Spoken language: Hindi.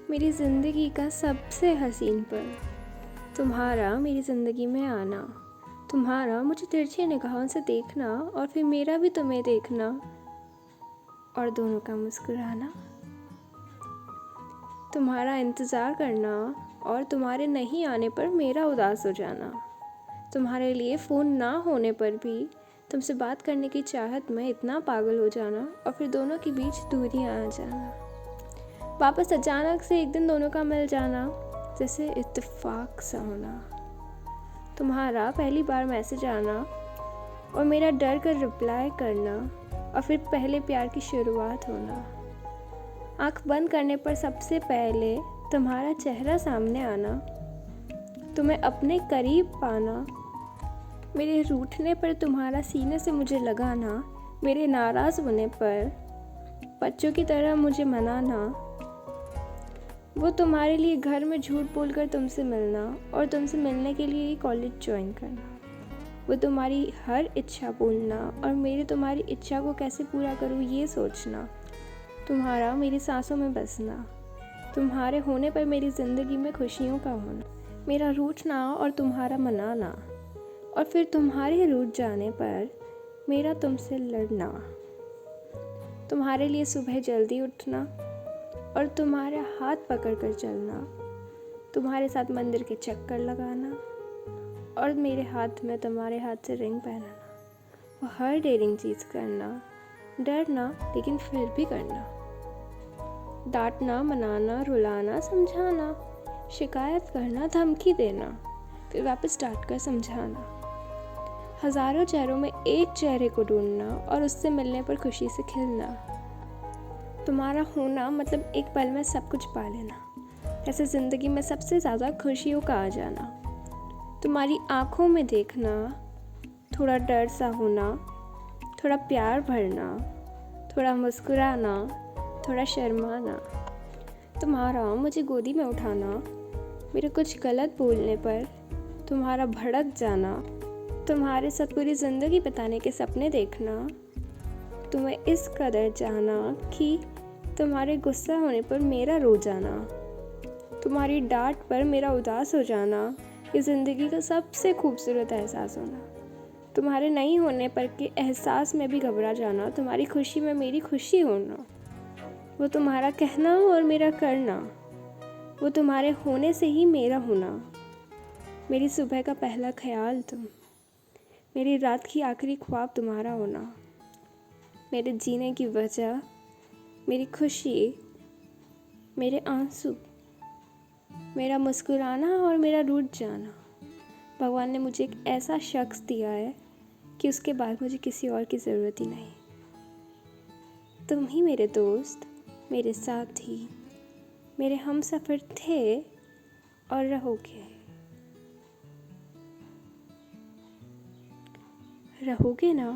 मेरी ज़िंदगी का सबसे हसीन पल, तुम्हारा मेरी ज़िंदगी में आना, तुम्हारा मुझे तिरछी निगाहों से देखना और फिर मेरा भी तुम्हें देखना और दोनों का मुस्कुराना, तुम्हारा इंतज़ार करना और तुम्हारे नहीं आने पर मेरा उदास हो जाना, तुम्हारे लिए फ़ोन ना होने पर भी तुमसे बात करने की चाहत में इतना पागल हो जाना और फिर दोनों के बीच दूरियां आ जाना, वापस अचानक से एक दिन दोनों का मिल जाना जैसे इत्तेफाक सा होना, तुम्हारा पहली बार मैसेज आना और मेरा डर कर रिप्लाई करना और फिर पहले प्यार की शुरुआत होना, आँख बंद करने पर सबसे पहले तुम्हारा चेहरा सामने आना, तुम्हें अपने करीब पाना, मेरे रूठने पर तुम्हारा सीने से मुझे लगाना, मेरे नाराज़ होने पर बच्चों की तरह मुझे मनाना, वो तुम्हारे लिए घर में झूठ बोलकर तुमसे मिलना और तुमसे मिलने के लिए कॉलेज ज्वाइन करना, वो तुम्हारी हर इच्छा बोलना और मेरे तुम्हारी इच्छा को कैसे पूरा करूँ ये सोचना, तुम्हारा मेरी सांसों में बसना, तुम्हारे होने पर मेरी ज़िंदगी में खुशियों का होना, मेरा रूठना और तुम्हारा मनाना और फिर तुम्हारे रूठ जाने पर मेरा तुमसे लड़ना, तुम्हारे लिए सुबह जल्दी उठना और तुम्हारा हाथ पकड़ कर चलना, तुम्हारे साथ मंदिर के चक्कर लगाना और मेरे हाथ में तुम्हारे हाथ से रिंग पहनाना, वो हर डेयरिंग चीज़ करना, डरना लेकिन फिर भी करना, डांटना, मनाना, रुलाना, समझाना, शिकायत करना, धमकी देना, फिर वापस डांट कर समझाना, हज़ारों चेहरों में एक चेहरे को ढूंढना और उससे मिलने पर खुशी से खिलना, तुम्हारा होना मतलब एक पल में सब कुछ पा लेना, ऐसे ज़िंदगी में सबसे ज़्यादा खुशियों का आ जाना, तुम्हारी आँखों में देखना, थोड़ा डर सा होना, थोड़ा प्यार भरना, थोड़ा मुस्कुराना, थोड़ा शर्माना, तुम्हारा मुझे गोदी में उठाना, मेरे कुछ गलत बोलने पर तुम्हारा भड़क जाना, तुम्हारे साथ पूरी ज़िंदगी बिताने के सपने देखना, तुम्हें इस कदर जाना कि तुम्हारे गुस्सा होने पर मेरा रो जाना, तुम्हारी डांट पर मेरा उदास हो जाना, ये ज़िंदगी का सबसे खूबसूरत एहसास होना, तुम्हारे नहीं होने पर के एहसास में भी घबरा जाना, तुम्हारी खुशी में मेरी खुशी होना, वो तुम्हारा कहना और मेरा करना, वो तुम्हारे होने से ही मेरा होना, मेरी सुबह का पहला ख्याल तुम, मेरी रात की आखिरी ख्वाब तुम्हारा होना, मेरे जीने की वजह, मेरी खुशी, मेरे आंसू, मेरा मुस्कुराना और मेरा रूठ जाना, भगवान ने मुझे एक ऐसा शख्स दिया है कि उसके बाद मुझे किसी और की ज़रूरत ही नहीं, तुम ही मेरे दोस्त, मेरे साथी, मेरे हमसफ़र थे और रहोगे ना।